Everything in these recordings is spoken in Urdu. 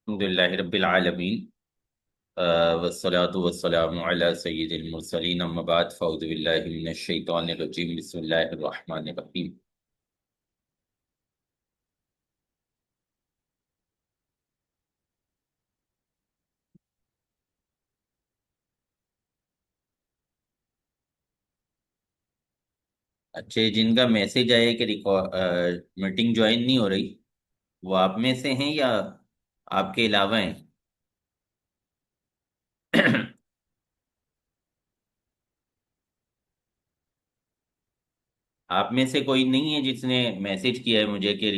الحمد لله رب العالمين والصلاة والسلام على سيد المرسلين أما بعد فأعوذ بالله من الشيطان الرجيم بسم الله الرحمن الرحيم. اچھے جن کا میسج آیا کہ میٹنگ جوائن نہیں ہو رہی، وہ آپ میں سے ہیں یا آپ کے علاوہ ہیں؟ آپ میں سے کوئی نہیں ہے جس نے میسج کیا ہے مجھے کہ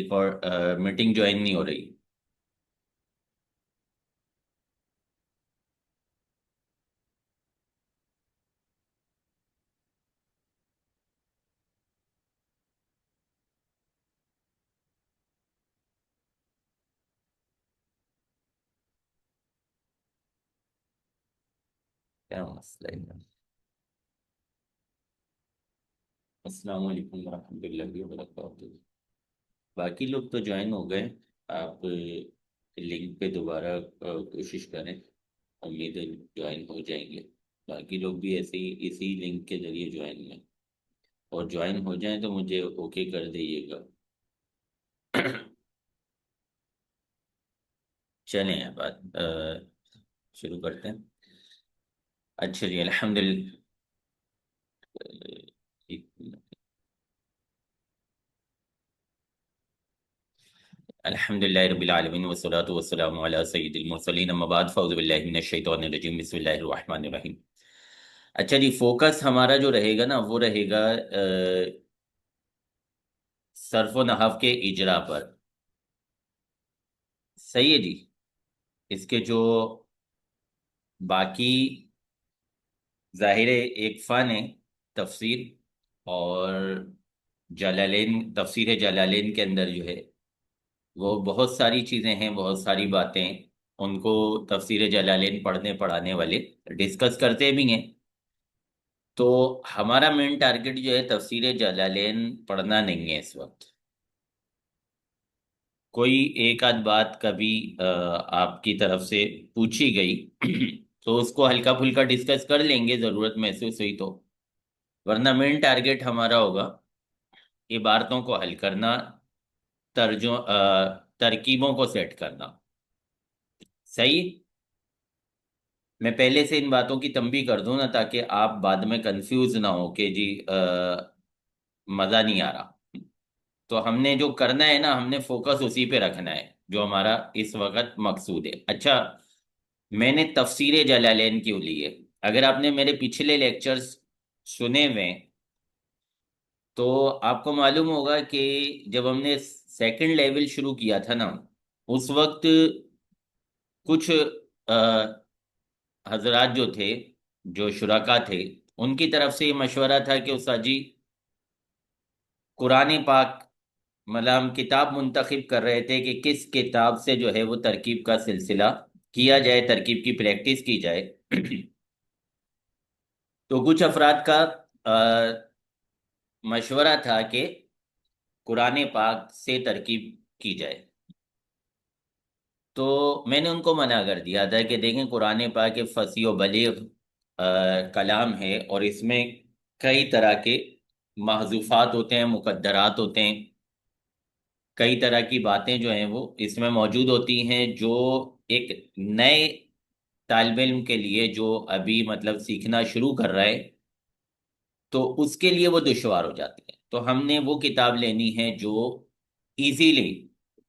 میٹنگ جوائن نہیں ہو رہی؟ کیا مسئلہ ہے؟ السلام علیکم ورحمۃ اللہ وبرکاتہ. باقی لوگ تو جوائن ہو گئے. آپ لنک پہ دوبارہ کوشش کریں، امید ہے جوائن ہو جائیں گے. باقی لوگ بھی ایسے ہی اسی لنک کے ذریعے جوائن ہیں، اور جوائن ہو جائیں تو مجھے اوکے کر دیجیے گا. چلیں اب بات شروع کرتے ہیں. اچھا جی، الحمد للہ. الحمد للہ رب العالمین والصلاة والسلام علی سید المرسلین اما بعد فاعوذ باللہ من الشیطان الرجیم بسم اللہ الرحمن الرحیم. اچھا جی، فوکس ہمارا جو رہے گا نا وہ رہے گا صرف و نحو کے اجرا پر. صحیح ہے جی. اس کے جو باقی ظاہر ایک فن ہے تفسیر، اور جلالین، تفسیر جلالین کے اندر جو ہے وہ بہت ساری چیزیں ہیں، بہت ساری باتیں ان کو تفسیر جلالین پڑھنے پڑھانے والے ڈسکس کرتے بھی ہیں. تو ہمارا مین ٹارگٹ جو ہے تفسیر جلالین پڑھنا نہیں ہے اس وقت. کوئی ایک آدھ بات کبھی آپ کی طرف سے پوچھی گئی تو اس کو ہلکا پھلکا ڈسکس کر لیں گے ضرورت محسوس ہوئی تو. ورنہ مین ٹارگٹ ہمارا ہوگا عبارتوں کو حل کرنا، ترکیبوں کو سیٹ کرنا. صحیح. میں پہلے سے ان باتوں کی تنبیہ کر دوں نا تاکہ آپ بعد میں کنفیوز نہ ہو کہ جی مزہ نہیں آ رہا. تو ہم نے جو کرنا ہے نا، ہم نے فوکس اسی پہ رکھنا ہے جو ہمارا اس وقت مقصود ہے. اچھا، میں نے تفسیر جلالین کیوں لی ہے؟ اگر آپ نے میرے پچھلے لیکچرز سنے ہوئے تو آپ کو معلوم ہوگا کہ جب ہم نے سیکنڈ لیول شروع کیا تھا نا، اس وقت کچھ حضرات جو تھے، جو شرکا تھے، ان کی طرف سے یہ مشورہ تھا کہ استاد جی قرآن پاک، مطلب ہم کتاب منتخب کر رہے تھے کہ کس کتاب سے جو ہے وہ ترکیب کا سلسلہ کیا جائے، ترکیب کی پریکٹس کی جائے. تو کچھ افراد کا مشورہ تھا کہ قرآن پاک سے ترکیب کی جائے. تو میں نے ان کو منع کر دیا تھا کہ دیکھیں قرآن پاک ایک فصیح و بلیغ کلام ہے، اور اس میں کئی طرح کے محذوفات ہوتے ہیں، مقدرات ہوتے ہیں، کئی طرح کی باتیں جو ہیں وہ اس میں موجود ہوتی ہیں جو ایک نئے طالب علم کے لیے جو ابھی مطلب سیکھنا شروع کر رہا ہے تو اس کے لیے وہ دشوار ہو جاتے ہیں. تو ہم نے وہ کتاب لینی ہے جو ایزیلی،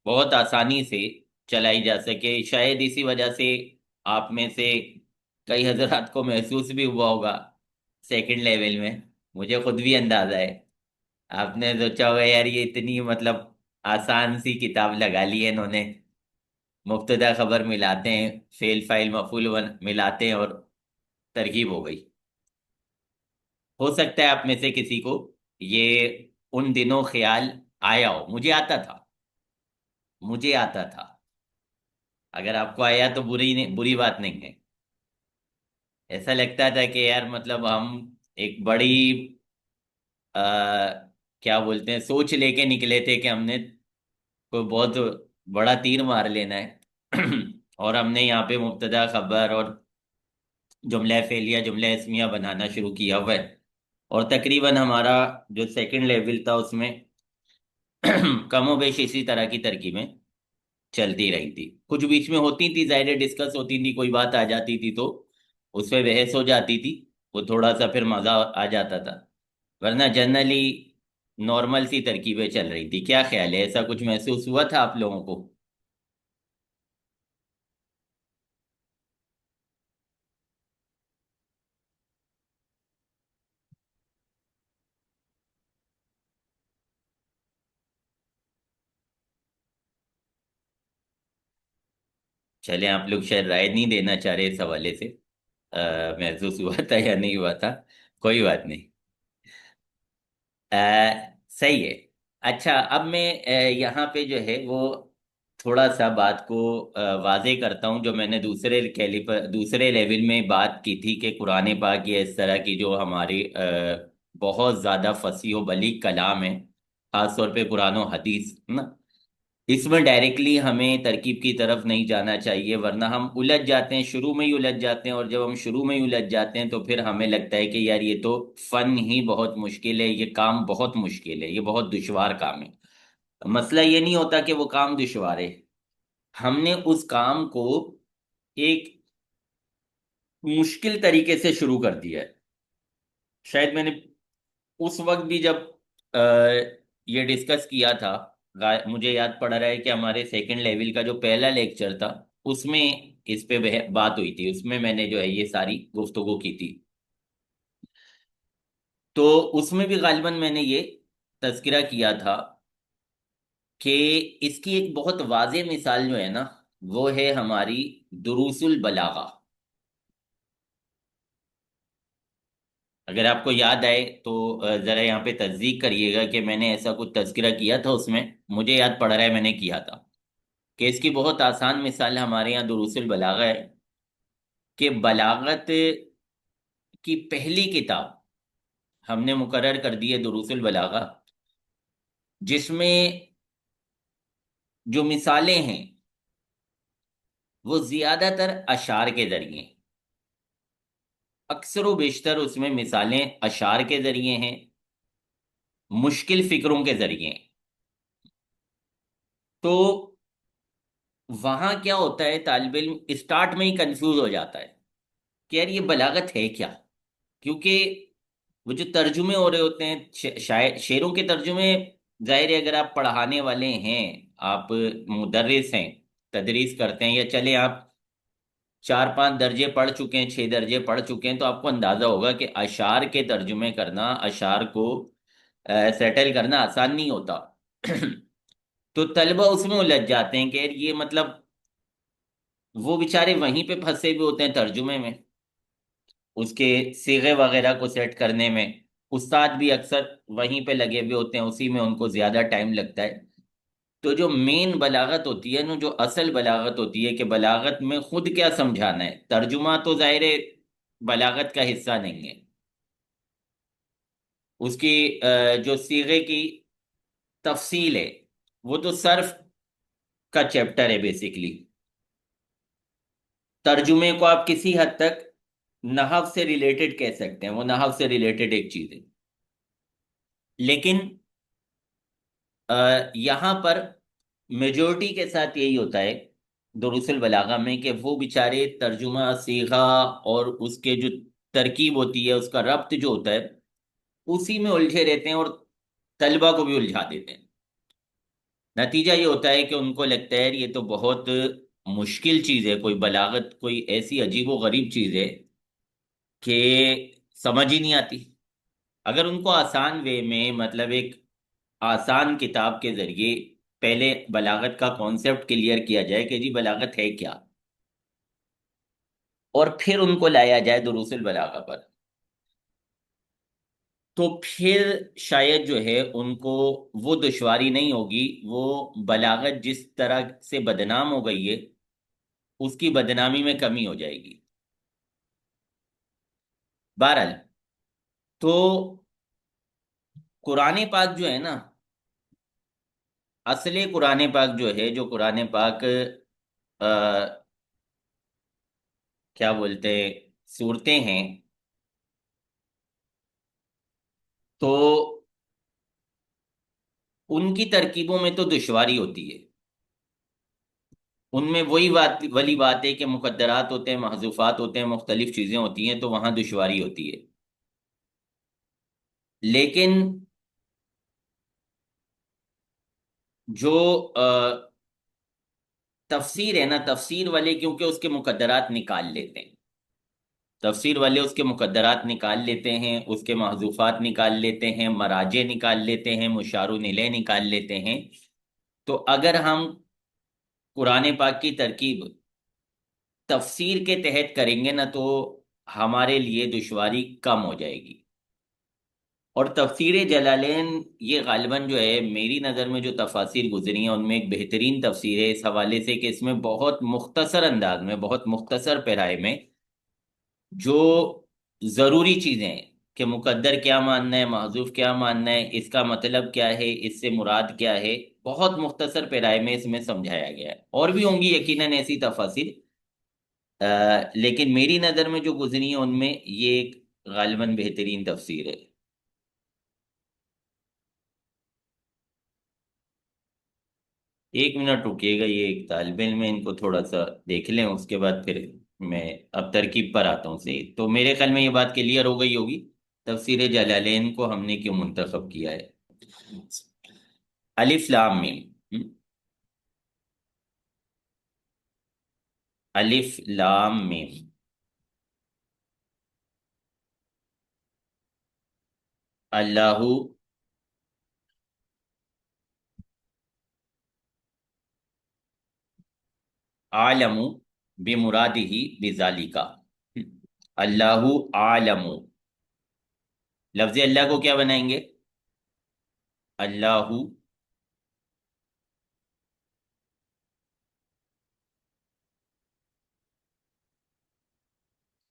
بہت آسانی سے چلائی جا سکے. شاید اسی وجہ سے آپ میں سے کئی حضرات کو محسوس بھی ہوا ہوگا سیکنڈ لیول میں، مجھے خود بھی اندازہ ہے. آپ نے سوچا ہوگا یار یہ اتنی مطلب آسان سی کتاب لگا لی ہے انہوں نے، مبتدا خبر ملاتے ہیں، فعل فاعل مفعول ملاتے ہیں اور ترکیب ہو گئی. ہو سکتا ہے آپ میں سے کسی کو یہ ان دنوں خیال آیا ہو. مجھے آتا تھا، مجھے آتا تھا. اگر آپ کو آیا تو بری بات نہیں ہے. ایسا لگتا تھا کہ یار مطلب ہم ایک بڑی آ, کیا بولتے ہیں سوچ لے کے نکلے تھے کہ ہم نے کوئی بہت بڑا تیر مار لینا ہے اور ہم نے یہاں پہ مبتدا خبر اور جملہ فعلیہ جملہ اسمیہ بنانا شروع کیا ہوا ہے، اور تقریباً ہمارا جو سیکنڈ لیول تھا اس میں کم و بیش اسی طرح کی ترکیبیں چلتی رہی تھی، کچھ بیچ میں ہوتی تھی، ظاہر ڈسکس ہوتی تھی، کوئی بات آ جاتی تھی تو اس پہ بحث ہو جاتی تھی، وہ تھوڑا سا پھر مزہ آ جاتا تھا، ورنہ جنرلی نارمل سی ترکیبیں چل رہی تھی۔ کیا خیال ہے، ایسا کچھ محسوس ہوا تھا آپ لوگوں کو؟ چلیں، آپ لوگ شاید رائے نہیں دینا چاہ رہے اس حوالے سے، محسوس ہوا تھا یا نہیں ہوا تھا، کوئی بات نہیں۔ آ، صحیح ہے۔ اچھا، اب میں یہاں پہ جو ہے وہ تھوڑا سا بات کو واضح کرتا ہوں، جو میں نے دوسرے لیول میں بات کی تھی کہ قرآن پاک یہ اس طرح کی جو ہماری بہت زیادہ فصیح و بلیغ کلام ہے، خاص طور پہ قرآن و حدیث نا، اس میں ڈائریکٹلی ہمیں ترکیب کی طرف نہیں جانا چاہیے، ورنہ ہم الجھ جاتے ہیں، شروع میں ہی الجھ جاتے ہیں، اور جب ہم شروع میں ہی الجھ جاتے ہیں تو پھر ہمیں لگتا ہے کہ یار یہ تو فن ہی بہت مشکل ہے، یہ کام بہت مشکل ہے، یہ بہت دشوار کام ہے۔ مسئلہ یہ نہیں ہوتا کہ وہ کام دشوار ہے، ہم نے اس کام کو ایک مشکل طریقے سے شروع کر دیا ہے۔ شاید میں نے اس وقت بھی جب آ، یہ ڈسکس کیا تھا، مجھے یاد پڑ رہا ہے کہ ہمارے سیکنڈ لیول کا جو پہلا لیکچر تھا اس میں اس پہ بات ہوئی تھی، اس میں میں نے جو ہے یہ ساری گفتگو کی تھی، تو اس میں بھی غالباً میں نے یہ تذکرہ کیا تھا کہ اس کی ایک بہت واضح مثال جو ہے نا، وہ ہے ہماری دروس البلاغہ۔ اگر آپ کو یاد آئے تو ذرا یہاں پہ تصدیق کریے گا کہ میں نے ایسا کچھ تذکرہ کیا تھا اس میں، مجھے یاد پڑ رہا ہے میں نے کیا تھا کہ اس کی بہت آسان مثال ہمارے یہاں دروس البلاغہ ہے، کہ بلاغت کی پہلی کتاب ہم نے مقرر کر دی ہے دروس البلاغہ، جس میں جو مثالیں ہیں وہ زیادہ تر اشعار کے ذریعے ہیں، اکثر و بیشتر اس میں مثالیں اشعار کے ذریعے ہیں، مشکل فکروں کے ذریعے ہیں۔ تو وہاں کیا ہوتا ہے، طالب علم اسٹارٹ میں ہی کنفیوز ہو جاتا ہے کہ یار یہ بلاغت ہے کیا، کیونکہ وہ جو ترجمے ہو رہے ہوتے ہیں شعروں کے ترجمے، ظاہر ہے اگر آپ پڑھانے والے ہیں، آپ مدرس ہیں، تدریس کرتے ہیں، یا چلے آپ 4-5 درجے پڑھ چکے ہیں، 6 درجے پڑھ چکے ہیں، تو آپ کو اندازہ ہوگا کہ اشعار کے ترجمے کرنا، اشعار کو سیٹل کرنا آسان نہیں ہوتا۔ تو طلبہ اس میں الجھ جاتے ہیں کہ یار یہ مطلب وہ بیچارے وہیں پہ پھنسے ہوئے ہوتے ہیں ترجمے میں، اس کے صیغے وغیرہ کو سیٹ کرنے میں، استاد بھی اکثر وہیں پہ لگے ہوئے ہوتے ہیں، اسی میں ان کو زیادہ ٹائم لگتا ہے۔ تو جو مین بلاغت ہوتی ہے نا، جو اصل بلاغت ہوتی ہے کہ بلاغت میں خود کیا سمجھانا ہے، ترجمہ تو ظاہر ہے بلاغت کا حصہ نہیں ہے، اس کی جو صیغے کی تفصیل ہے وہ تو صرف کا چیپٹر ہے بیسیکلی، ترجمے کو آپ کسی حد تک نحو سے ریلیٹڈ کہہ سکتے ہیں، وہ نحو سے ریلیٹڈ ایک چیز ہے، لیکن یہاں پر میجورٹی کے ساتھ یہی ہوتا ہے دروس البلاغہ میں، کہ وہ بیچارے ترجمہ صیغہ اور اس کے جو ترکیب ہوتی ہے، اس کا ربط جو ہوتا ہے، اسی میں الجھے رہتے ہیں، اور طلبہ کو بھی الجھا دیتے ہیں۔ نتیجہ یہ ہوتا ہے کہ ان کو لگتا ہے یہ تو بہت مشکل چیز ہے، کوئی بلاغت کوئی ایسی عجیب و غریب چیز ہے کہ سمجھ ہی نہیں آتی۔ اگر ان کو آسان وے میں، مطلب ایک آسان کتاب کے ذریعے پہلے بلاغت کا کانسیپٹ کلیئر کیا جائے کہ جی بلاغت ہے کیا، اور پھر ان کو لایا جائے دروس البلاغہ پر، تو پھر شاید جو ہے ان کو وہ دشواری نہیں ہوگی، وہ بلاغت جس طرح سے بدنام ہو گئی ہے اس کی بدنامی میں کمی ہو جائے گی۔ بہرحال، تو قرآن پاک جو ہے نا، اصل قرآن پاک جو ہے، جو قرآن پاک کیا بولتے ہیں، صورتیں ہیں، تو ان کی ترکیبوں میں تو دشواری ہوتی ہے. ان میں وہی بات والی بات ہے کہ مقدرات ہوتے ہیں، محذوفات ہوتے ہیں، مختلف چیزیں ہوتی ہیں، تو وہاں دشواری ہوتی ہے. لیکن جو تفسیر ہے نا، تفسیر والے کیونکہ اس کے مقدرات نکال لیتے ہیں. تفسیر والے اس کے مقدرات نکال لیتے ہیں، اس کے محذوفات نکال لیتے ہیں، مراجع نکال لیتے ہیں، مشار الیہ نکال لیتے ہیں. تو اگر ہم قرآن پاک کی ترکیب تفسیر کے تحت کریں گے نا، تو ہمارے لیے دشواری کم ہو جائے گی. اور تفسیر جلالین یہ غالباً جو ہے میری نظر میں جو تفاسیر گزری ہیں ان میں ایک بہترین تفسیر ہے، اس حوالے سے کہ اس میں بہت مختصر انداز میں، بہت مختصر پیرائے میں جو ضروری چیزیں ہیں کہ مقدر کیا ماننا ہے، محذوف کیا ماننا ہے، اس کا مطلب کیا ہے، اس سے مراد کیا ہے، بہت مختصر پیرائے میں اس میں سمجھایا گیا ہے. اور بھی ہوں گی یقیناً ایسی تفاسیر، لیکن میری نظر میں جو گزری ہیں ان میں یہ ایک غالباً بہترین تفسیر ہے. 1 منٹ رکیے گا، یہ ایک طالب علم ہے، ان کو تھوڑا سا دیکھ لیں، اس کے بعد پھر میں اب ترکیب پر آتا ہوں. صحیح، تو میرے خیال میں یہ بات کلیئر ہو گئی ہوگی تفسیر جلالین کو ہم نے کیوں منتخب کیا ہے. الف لام میم. الف لام میم. اللہ عالم بمرادہ بذالک. اللہ عالم. لفظ اللہ کو کیا بنائیں گے؟ اللہ.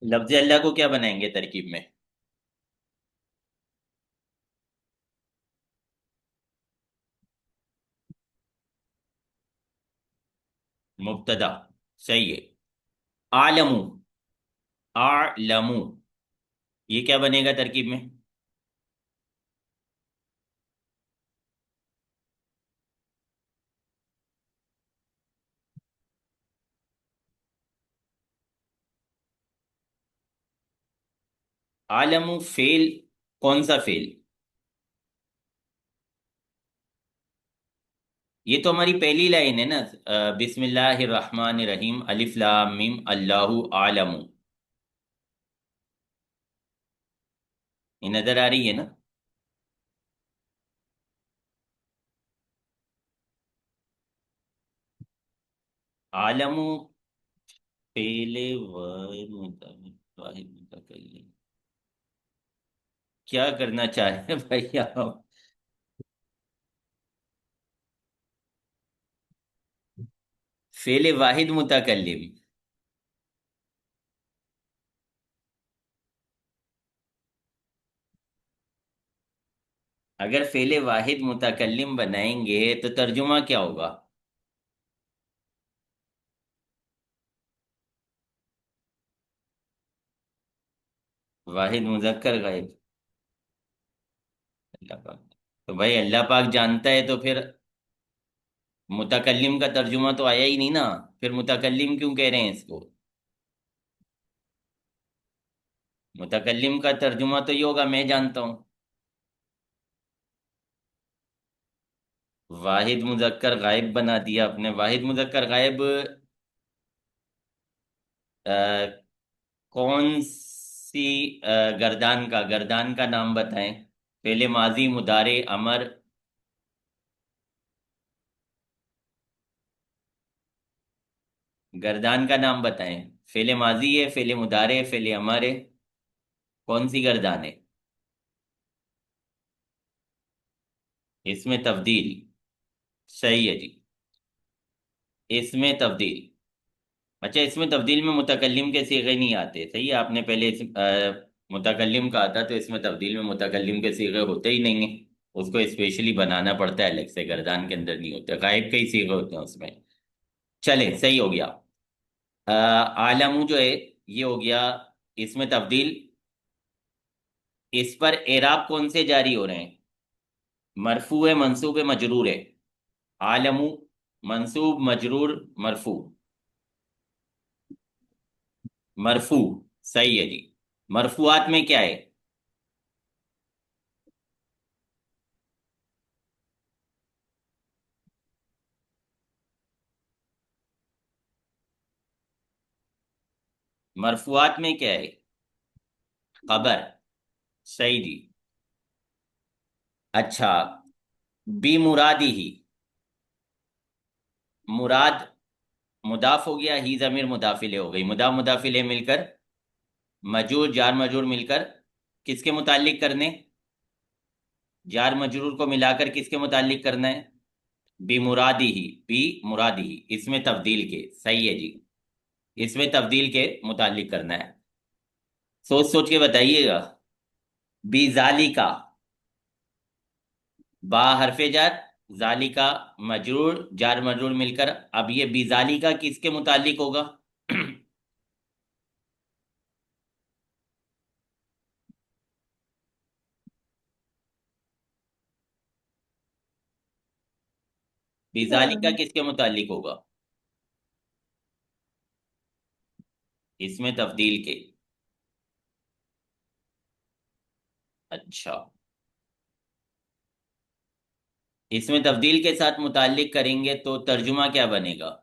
لفظ اللہ کو کیا بنائیں گے ترکیب میں؟ مبتدا. صحیح ہے. عالم. اعلم. یہ کیا بنے گا ترکیب میں؟ عالم فعل. کون سا فعل؟ یہ تو ہماری پہلی لائن ہے نا. بسم اللہ الرحمن الرحیم الف لام میم اللہ عالم. یہ نظر آ رہی ہے نا؟ عالم فعل واحد واحد متکلم. کیا کرنا چاہ رہے ہیں بھائی آپ؟ فعل واحد متکلم. اگر فعل واحد متکلم بنائیں گے تو ترجمہ کیا ہوگا؟ واحد مذکر غائب. اللہ پاک. تو بھائی اللہ پاک جانتا ہے، تو پھر متکلم کا ترجمہ تو آیا ہی نہیں نا. پھر متکلم کیوں کہہ رہے ہیں اس کو؟ متکلم کا ترجمہ تو یہ ہوگا میں جانتا ہوں. واحد مذکر غائب بنا دیا آپ نے. واحد مذکر غائب آ، کون سی گردان کا نام بتائیں. پہلے ماضی مضارع امر. گردان کا نام بتائیں. فعل ماضی ہے، فعل مضارع ہے، فعل امر ہے. کون سی گردان ہے؟ اس میں تبدیل. صحیح ہے جی. اس میں تبدیل. اچھا، اس میں تبدیل میں متکلم کے صیغے نہیں آتے. صحیح ہے، آپ نے پہلے متکلم کا آتا، تو اس میں تبدیل میں متکلم کے صیغے ہوتے ہی نہیں ہیں. اس کو اسپیشلی بنانا پڑتا ہے الگ سے، گردان کے اندر نہیں ہوتے، غائب کے ہی صیغے ہوتے ہیں اس میں. چلے، صحیح ہو گیا. عالم جو ہے یہ ہو گیا اس میں تبدیل. اس پر اعراب کون سے جاری ہو رہے ہیں؟ مرفوع ہے، منصوب ہے، مجرور ہے؟ عالم، منصوب، مجرور، مرفوع؟ مرفوع. صحیح ہے جی. مرفوعات میں کیا ہے؟ مرفوعات میں کیا ہے؟ خبر. صحیح جی. اچھا، بی مرادی ہی. مراد مضاف ہو گیا، ہی ضمیر مضاف الیہ ہو گئی، مضاف مضاف الیہ مل کر مجرور جار مجرور مل کر کس کے متعلق کرنے؟ جار مجرور کو ملا کر کس کے متعلق کرنا ہے؟ Be Muradi he. بی مرادی ہی اس میں تبدیل کے. صحیح ہے جی. اس میں تبدیل کے متعلق کرنا ہے. سوچ سوچ کے بتائیے گا. بی ذالکا، با حرف جار، ذالکا مجرور جار مجرور مل کر. اب یہ بی ذالکا کس کے متعلق ہوگا؟ بی ذالکا کس کے متعلق ہوگا؟ اس میں تبدیل کے. اچھا، اس میں تبدیل کے ساتھ متعلق کریں گے تو ترجمہ کیا بنے گا؟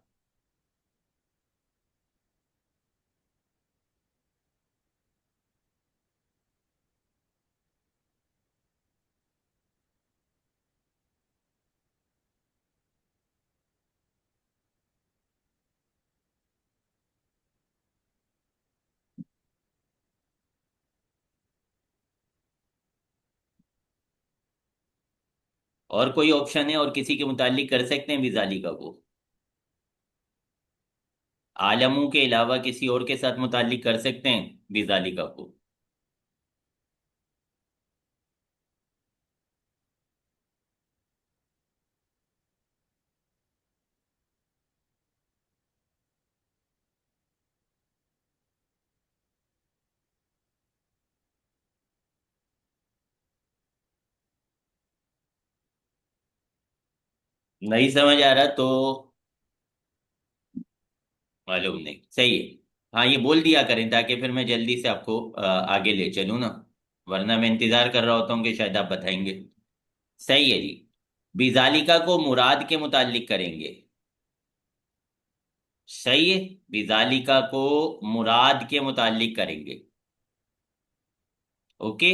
اور کوئی آپشن ہے اور کسی کے متعلق کر سکتے ہیں بی ذالکا کو؟ عالموں کے علاوہ کسی اور کے ساتھ متعلق کر سکتے ہیں بی ذالکا کو؟ نہیں سمجھ آ رہا تو معلوم نہیں. صحیح ہے. ہاں یہ بول دیا کریں تاکہ پھر میں جلدی سے آپ کو آگے لے چلوں نا، ورنہ میں انتظار کر رہا ہوتا ہوں کہ شاید آپ بتائیں گے. صحیح ہے جی. بی ذالکا کو مراد کے متعلق کریں گے. صحیح ہے. بی ذالکا کو مراد کے متعلق کریں گے. اوکے.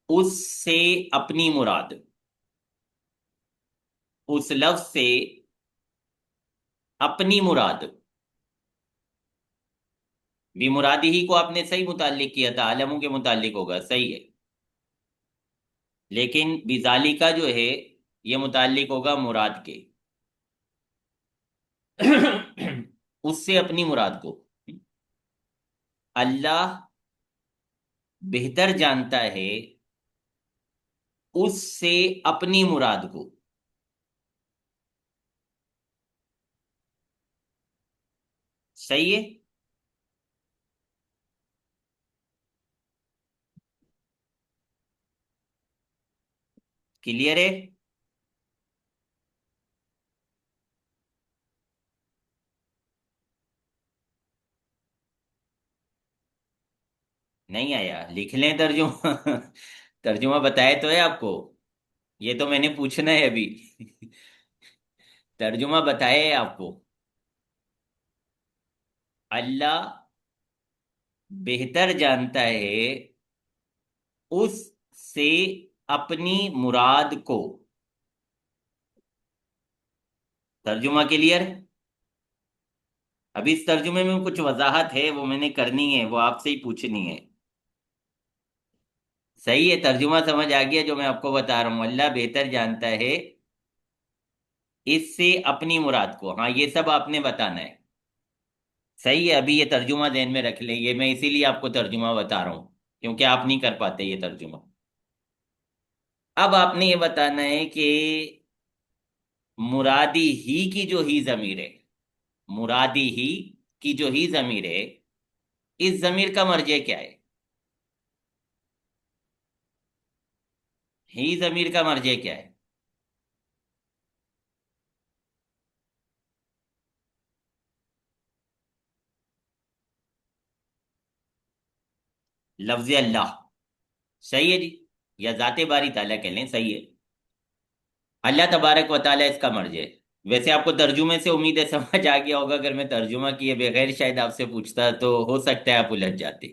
اس سے اپنی مراد. اس لفظ سے اپنی مراد. بھی مرادی ہی کو آپ نے صحیح متعلق کیا تھا، عالموں کے متعلق ہوگا. صحیح ہے. لیکن بذالکا جو ہے یہ متعلق ہوگا مراد کے. اس سے اپنی مراد کو. اللہ بہتر جانتا ہے اس سے اپنی مراد کو. صحیح ہے. کلیئر ہے. نہیں آیا؟ لکھ لیں ترجمہ. ترجمہ بتائے تو ہے آپ کو. یہ تو میں نے پوچھنا ہے ابھی. ترجمہ بتائے آپ کو. اللہ بہتر جانتا ہے اس سے اپنی مراد کو. ترجمہ کلیئر. ابھی اس ترجمے میں کچھ وضاحت ہے، وہ میں نے کرنی ہے، وہ آپ سے ہی پوچھنی ہے. صحیح ہے. ترجمہ سمجھ آ گیا جو میں آپ کو بتا رہا ہوں. اللہ بہتر جانتا ہے اس سے اپنی مراد کو. ہاں یہ سب آپ نے بتانا ہے. صحیح ہے. ابھی یہ ترجمہ ذہن میں رکھ لیں، یہ میں اسی لیے آپ کو ترجمہ بتا رہا ہوں کیونکہ آپ نہیں کر پاتے یہ ترجمہ. اب آپ نے یہ بتانا ہے کہ مرادی ہی کی جو ہی ضمیر ہے، مرادی ہی کی جو ہی ضمیر ہے، اس ضمیر کا مرجع کیا ہے؟ ہی ضمیر کا مرجع کیا ہے؟ لفظ اللہ. صحیح ہے جی. یا ذات باری تعالیٰ کہہ لیں، صحیح ہے. اللہ تبارک و تعالیٰ اس کا مرجع ہے. ویسے آپ کو ترجمے سے امید ہے سمجھ آ گیا ہوگا. اگر میں ترجمہ کیے بغیر شاید آپ سے پوچھتا تو ہو سکتا ہے آپ الجھ جاتے.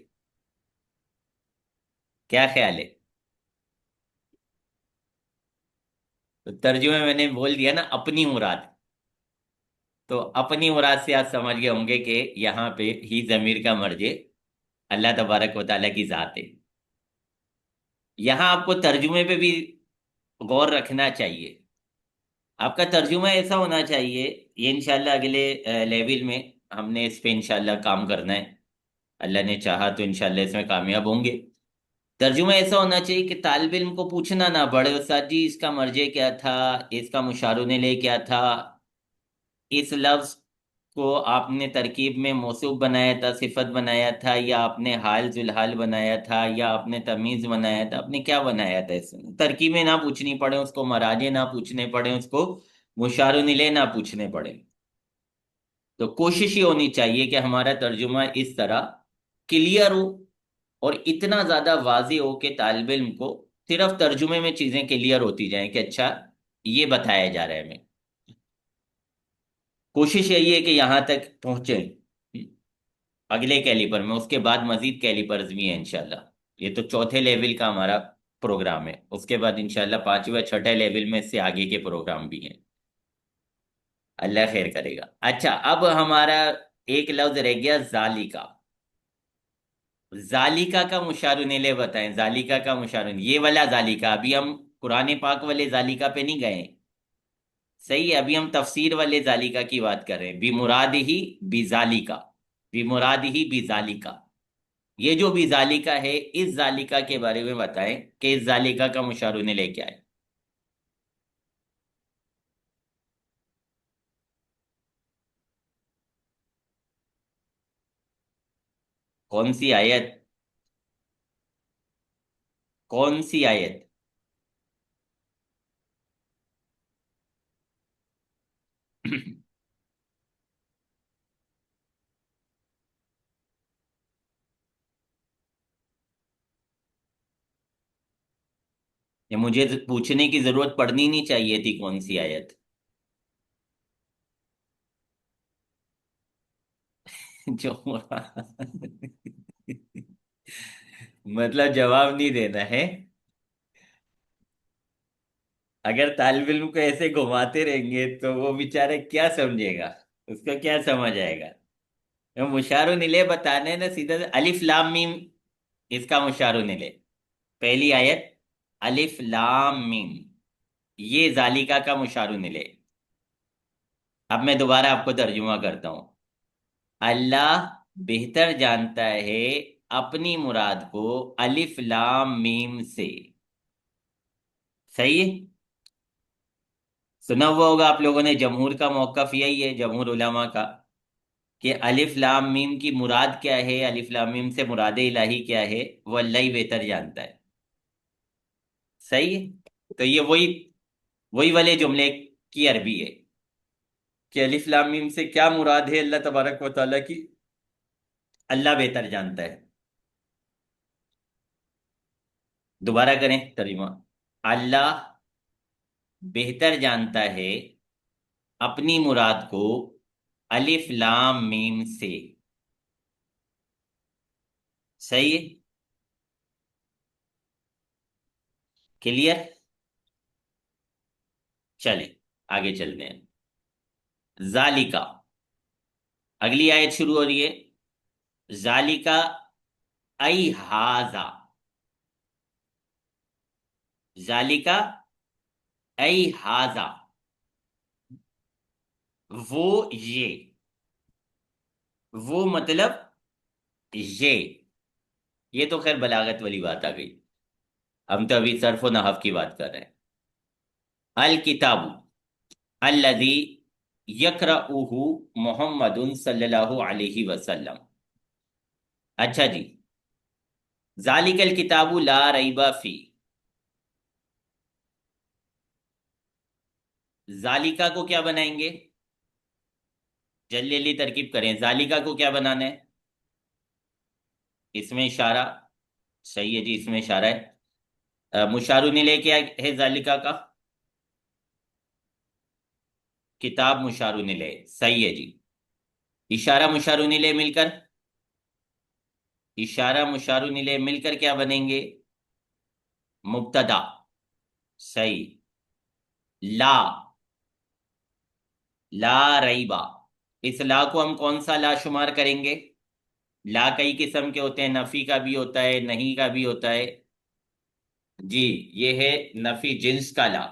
کیا خیال ہے؟ تو ترجمے میں نے بول دیا نا اپنی مراد. تو اپنی مراد سے آپ سمجھ گئے ہوں گے کہ یہاں پہ ہی ضمیر کا مرجع اللہ تبارک و تعالیٰ کی ذات ہے. یہاں آپ کو ترجمے پہ بھی غور رکھنا چاہیے. آپ کا ترجمہ ایسا ہونا چاہیے. یہ انشاءاللہ اگلے لیول میں ہم نے اس پہ انشاءاللہ کام کرنا ہے. اللہ نے چاہا تو انشاءاللہ اس میں کامیاب ہوں گے. ترجمہ ایسا ہونا چاہیے کہ طالب علم کو پوچھنا نہ پڑے استاد جی اس کا مرجع کیا تھا، اس کا مشار لے کیا تھا، اس لفظ کو آپ نے ترکیب میں موصوف بنایا تھا، صفت بنایا تھا، یا آپ نے حال ذوالحال بنایا تھا، یا آپ نے تمیز بنایا تھا، آپ نے کیا بنایا تھا. اس میں ترکیبیں نہ پوچھنی پڑے اس کو، مراجع نہ پوچھنے پڑے اس کو، مشار لے نہ پوچھنے پڑے. تو کوشش یہ ہونی چاہیے کہ ہمارا ترجمہ اس طرح کلیئر ہو اور اتنا زیادہ واضح ہو کہ طالب علم کو صرف ترجمے میں چیزیں کلیئر ہوتی جائیں کہ اچھا یہ بتایا جا رہا ہے ہمیں. کوشش یہی ہے کہ یہاں تک پہنچیں اگلے کیلیپر میں. اس کے بعد مزید کیلیپرز بھی ہیں انشاءاللہ. یہ تو چوتھے لیول کا ہمارا پروگرام ہے. اس کے بعد انشاءاللہ پانچویں چھٹے لیول میں اس سے آگے کے پروگرام بھی ہیں. اللہ خیر کرے گا. اچھا اب ہمارا ایک لفظ رہ گیا ذالکا. ذالکا کا مشارن بتائیں. ذالکا کا مشارن یہ والا ذالکا. ابھی ہم قرآن پاک والے ذالکا پہ نہیں گئے. صحیح ہے. ابھی ہم تفسیر والے ذالکا کی بات کر رہے ہیں. بمراد ہی بذالکا، بمراد ہی بذالکا. یہ جو بذالکا ہے اس ذالکا کے بارے میں بتائیں کہ اس ذالکا کا مشارن کیا ہے. کون سی آیت؟ کون سی آیت؟ یہ مجھے پوچھنے کی ضرورت پڑنی نہیں چاہیے تھی کون سی آیت. جو مطلب جواب نہیں دینا ہے. اگر طالب علم کو ایسے گھماتے رہیں گے تو وہ بیچارہ کیا سمجھے گا، اس کو کیا سمجھ آئے گا. مشار و نلے بتانے نا سیدھا سے الف لام میم. اس کا مشار و نلے پہلی آیت الف لام میم، یہ ذالکا کا مشار و نلے. اب میں دوبارہ آپ کو ترجمہ کرتا ہوں. اللہ بہتر جانتا ہے اپنی مراد کو الف لام میم سے. صحیح ہے. سنا ہوا ہوگا آپ لوگوں نے جمہور کا موقف یہی ہے، جمہور علماء کا، کہ الف لام میم کی مراد کیا ہے، الف لام میم سے مراد الہی کیا ہے، وہ اللہ ہی بہتر جانتا ہے. صحیح ہے. تو یہ وہی وہی والے جملے کی عربی ہے کہ الف لام میم سے کیا مراد ہے اللہ تبارک و تعالیٰ کی، اللہ بہتر جانتا ہے. دوبارہ کریں ترجمہ. اللہ بہتر جانتا ہے اپنی مراد کو الف لام میم سے. صحیح ہے. کلیئر. چلیں آگے چلتے ہیں. ذالکا اگلی آیت شروع ہو رہی ہے. ذالکا ای ہاذا. ذالکا ای ہاذا، وہ یہ، وہ مطلب یہ تو خیر بلاغت والی بات آ گئی. ہم تو ابھی صرف و نحو کی بات کر رہے ہیں. الکتاب الذی یقرأہ محمد صلی اللہ علیہ وسلم. اچھا جی. ذالک الکتاب لا ریب فی. ذالکا کو کیا بنائیں گے؟ جلدی جلدی ترکیب کریں. ذالکا کو کیا بنانا ہے؟ اس میں اشارہ. صحیح ہے جی، اس میں اشارہ ہے. مشار الیہ کیا ہے ذالکا کا؟ کتاب مشار الیہ. صحیح ہے جی. اشارہ مشار الیہ مل کر، اشارہ مشار الیہ مل کر کیا بنیں گے؟ مبتدا. صحیح. لا، لا ریبا. اس لا کو ہم کون سا لا شمار کریں گے؟ لا کئی قسم کے ہوتے ہیں، نفی کا بھی ہوتا ہے، نہیں کا بھی ہوتا ہے. جی، یہ ہے نفی جنس کا لا.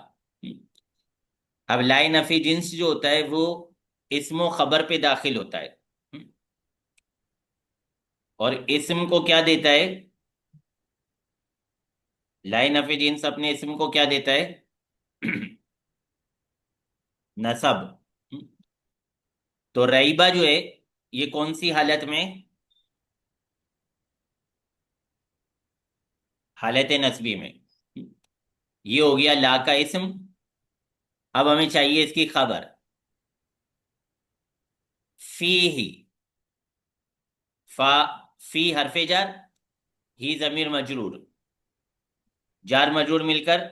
اب لائے نفی جنس جو ہوتا ہے وہ اسم و خبر پہ داخل ہوتا ہے، اور اسم کو کیا دیتا ہے؟ لائے نفی جنس اپنے اسم کو کیا دیتا ہے؟ نصب. تو ریبہ جو ہے یہ کون سی حالت میں؟ حالت نصبی میں. یہ ہو گیا لا کا اسم. اب ہمیں چاہیے اس کی خبر. فی ہی. فا، فی حرف جر، ہی ضمیر مجرور. جار مجرور مل کر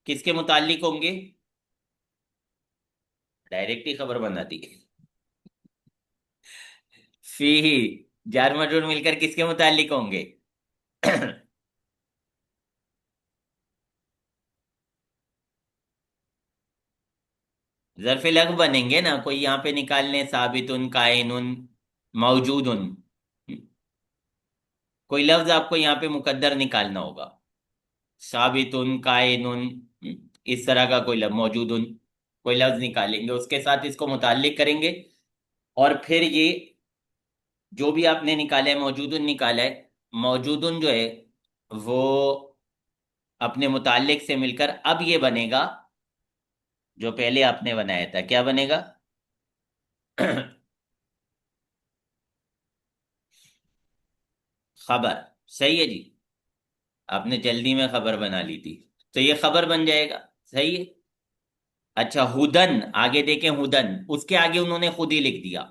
کس کے متعلق ہوں گے؟ ڈائریکٹ ہی خبر بنا دی. فی ہی جار مجرور مل کر کس کے متعلق ہوں گے؟ ظرف لغو بنیں گے نا. کوئی یہاں پہ نکالنے ثابت کائن موجود. کوئی لفظ آپ کو یہاں پہ مقدر نکالنا ہوگا. ثابت کائن، اس طرح کا کوئی لفظ موجود، کوئی لفظ نکالیں گے، اس کے ساتھ اس کو متعلق کریں گے. اور پھر یہ جو بھی آپ نے نکالا ہے، موجود نکالا ہے، موجود جو ہے وہ اپنے متعلق سے مل کر اب یہ بنے گا جو پہلے آپ نے بنایا تھا. کیا بنے گا؟ خبر. صحیح ہے جی. آپ نے جلدی میں خبر بنا لی تھی، تو یہ خبر بن جائے گا. صحیح ہے. اچھا، ہدن آگے دیکھیں. ہدن اس کے آگے انہوں نے خود ہی لکھ دیا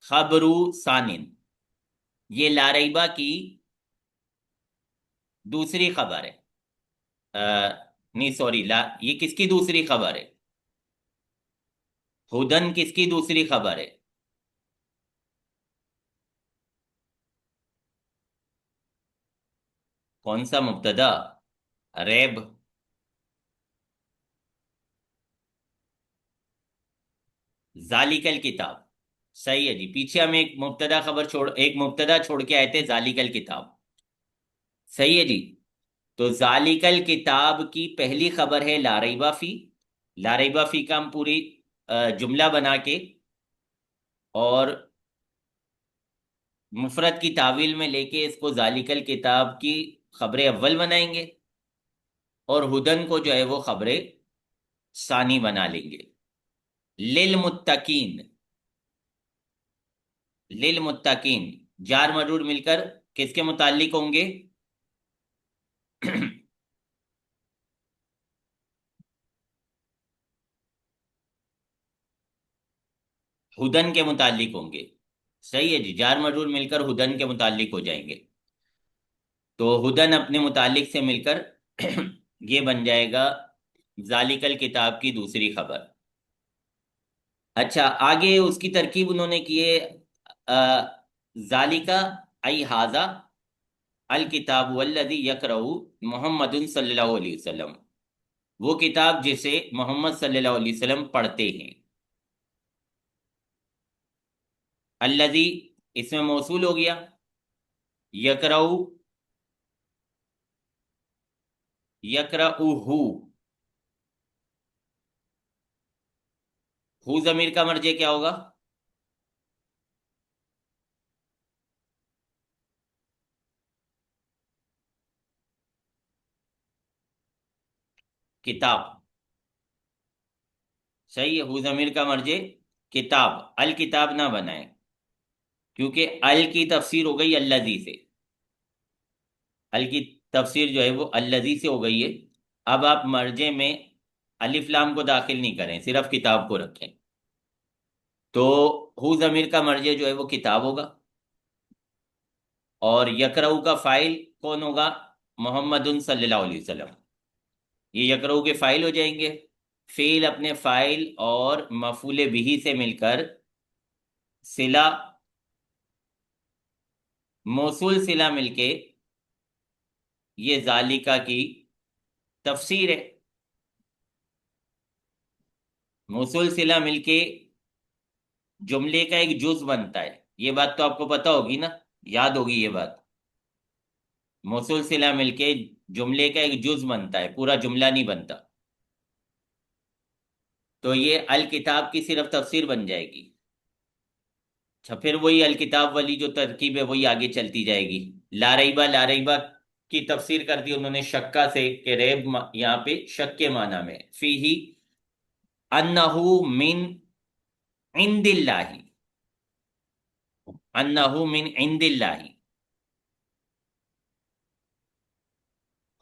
خبرو ثانن. یہ لاریبا کی دوسری خبر ہے. نہیں سوری، یہ کس کی دوسری خبر ہے؟ ہدن کس کی دوسری خبر ہے؟ کون سا مبتدا؟ ریب. ذالک الکتاب. صحیح ہے جی. پیچھے ہم ایک مبتدا خبر چھوڑ، ایک مبتدا چھوڑ کے آئے تھے، ذالک الکتاب. صحیح ہے جی. تو ذالک الکتاب کی پہلی خبر ہے لا ریبا فی. لا ریبا فی کا ہم پوری جملہ بنا کے اور مفرد کی تعویل میں لے کے اس کو ذالک الکتاب کی خبر اول بنائیں گے، اور ہدن کو جو ہے وہ خبر ثانی بنا لیں گے. للمتقین. للمتقین جار مجرور مل کر کس کے متعلق ہوں گے؟ ہدن کے متعلق ہوں گے. صحیح ہے جی. جار مجرور مل کر ہدن کے متعلق ہو جائیں گے. تو ہدن اپنے متعلق سے مل کر یہ بن جائے گا ذالک الکتاب کی دوسری خبر. اچھا، آگے اس کی ترکیب انہوں نے کی ہے ذالکا ای ہاذا الکتاب والذی یقرأ محمد صلی اللہ علیہ وسلم. وہ کتاب جسے محمد صلی اللہ علیہ وسلم پڑھتے ہیں. الذی اس میں موصول ہو گیا. یقرأ، یقرأہ، ہو ضمیر کا مرجع کیا ہوگا؟ کتاب. صحیح ہے، ہو ضمیر کا مرجع کتاب، الکتاب نہ بنائے، کیونکہ ال کی تفسیر ہو گئی الذی سے، ال کی تفسیر جو ہے وہ الذی سے ہو گئی ہے۔ اب آپ مرجع میں الف لام کو داخل نہیں کریں، صرف کتاب کو رکھیں، تو ہو ضمیر کا مرجع جو ہے وہ کتاب ہوگا، اور یکرہو کا فاعل کون ہوگا؟ محمد صلی اللہ علیہ وسلم، یہ یکرہو کے فاعل ہو جائیں گے، فعل اپنے فاعل اور مفعول بہ سے مل کر صلہ، موصول صلہ مل کے یہ ذالکہ کی تفسیر ہے، موصول صلہ مل کے جملے کا ایک جز بنتا ہے، یہ بات تو آپ کو پتہ ہوگی نا، یاد ہوگی یہ بات، موصول صلہ مل کے جملے کا ایک جز بنتا ہے، پورا جملہ نہیں بنتا، تو یہ الکتاب کی صرف تفسیر بن جائے گی۔ اچھا، پھر وہی الکتاب والی جو ترکیب ہے وہی آگے چلتی جائے گی، لا ریبہ، لا ریبہ کی تفسیر کر دی انہوں نے شکا سے، کہ ریب یہاں پہ شک کے معنی میں، فیہ انہ من عند اللہ، انہ من عند اللہ،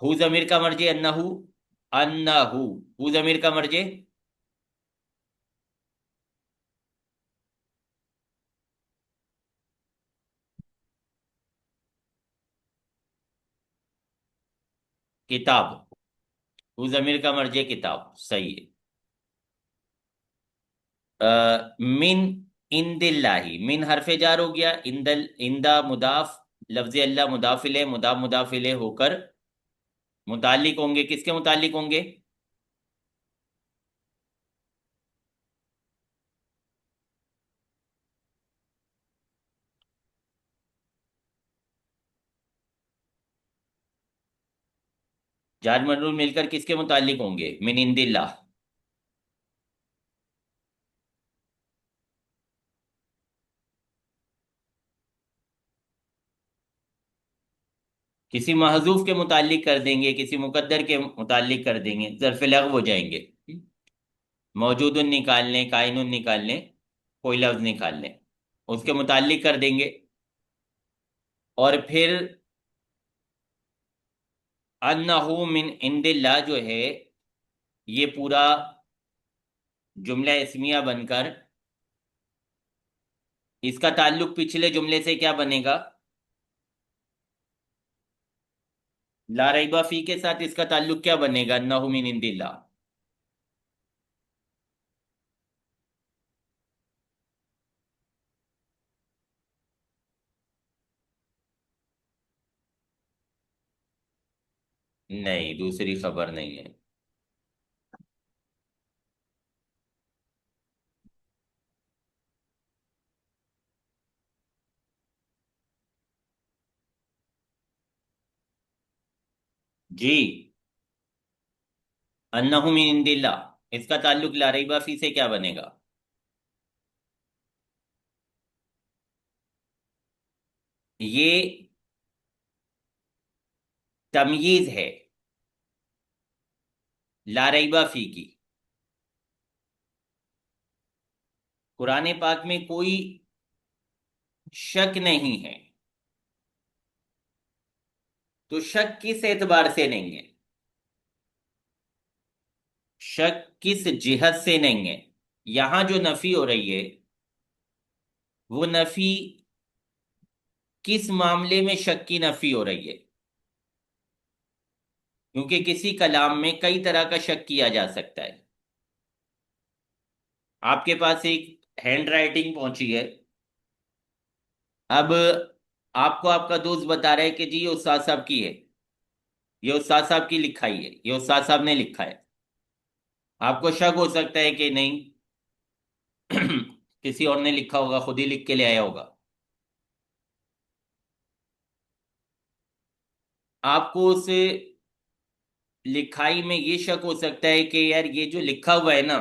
ہو ضمیر کا مرجع انہ، انہ ہو ضمیر کا مرجع کتاب، ہو ضمیر کا مرجع کتاب، صحیح ہے۔ من عند اللہ، من حرف جار ہو گیا، اندہ مضاف، لفظ اللہ مضاف الیہ، مضاف مضاف الیہ ہو کر متعلق ہوں گے، کس کے متعلق ہوں گے؟ جار مجرور مل کر کس کے متعلق ہوں گے؟ من عند اللہ، کسی محذوف کے متعلق کر دیں گے، کسی مقدر کے متعلق کر دیں گے، ظرف لغو ہو جائیں گے، موجود نکال لیں، کائن نکال لیں، کوئی لفظ نکال لیں، اس کے متعلق کر دیں گے، اور پھر انہ من عند اللہ جو ہے یہ پورا جملہ اسمیہ بن کر اس کا تعلق پچھلے جملے سے کیا بنے گا؟ لا ریبہ فی کے ساتھ اس کا تعلق کیا بنے گا؟ انہ من عند اللہ، نہیں دوسری خبر نہیں ہے۔ جی، انہ من عند اللہ، اس کا تعلق لا ریبہ فی سے کیا بنے گا؟ یہ تمییز ہے لا ریبہ فی کی، قرآن پاک میں کوئی شک نہیں ہے، تو شک کس اعتبار سے نہیں ہے؟ شک کس جہت سے نہیں ہے؟ یہاں جو نفی ہو رہی ہے وہ نفی کس معاملے میں شک کی نفی ہو رہی ہے؟ کیونکہ کسی کلام میں کئی طرح کا شک کیا جا سکتا ہے، آپ کے پاس ایک ہینڈ رائٹنگ پہنچی ہے، اب آپ کو آپ کا دوست بتا رہا ہے کہ جی یہ استاد صاحب کی ہے، یہ استاد صاحب کی لکھائی ہے، یہ استاد صاحب نے لکھا ہے، آپ کو شک ہو سکتا ہے کہ نہیں کسی اور نے لکھا ہوگا، خود ہی لکھ کے لے آیا ہوگا، آپ کو اس لکھائی میں یہ شک ہو سکتا ہے کہ یار یہ جو لکھا ہوا ہے نا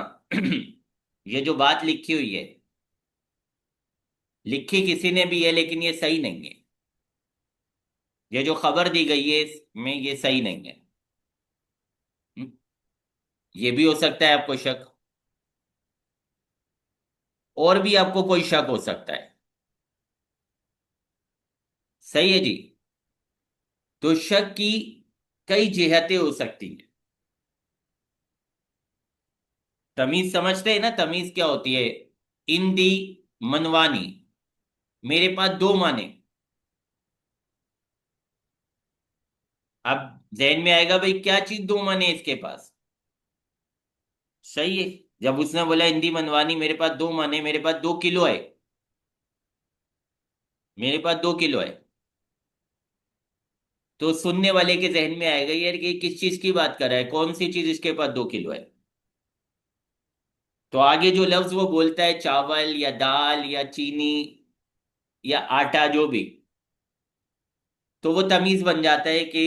یہ جو بات لکھی ہوئی ہے، لکھی کسی نے بھی ہے لیکن یہ صحیح نہیں ہے، یہ جو خبر دی گئی ہے اس میں یہ صحیح نہیں ہے، یہ بھی ہو سکتا ہے آپ کو شک۔ اور بھی آپ کو کوئی شک ہو سکتا ہے. صحیح ہے جی. تو شک کی کئی جہتیں ہو سکتی ہیں. تمیز سمجھتے ہیں نا؟ تمیز کیا ہوتی ہے؟ اندی منوانی، میرے پاس دو معنی. اب ذہن میں آئے گا بھائی کیا چیز دو معنی ہے اس کے پاس. صحیح ہے. جب اس نے بولا ہندی منوانی میرے پاس دو معنی، میرے پاس 2 کلو ہے، میرے پاس 2 کلو ہے. تو سننے والے کے ذہن میں آئے گا یار کہ یہ کس چیز کی بات کر رہا ہے، کون سی چیز اس کے پاس 2 کلو ہے. تو آگے جو لفظ وہ بولتا ہے، چاول یا دال یا چینی یا آٹا جو بھی، تو وہ تمیز بن جاتا ہے کہ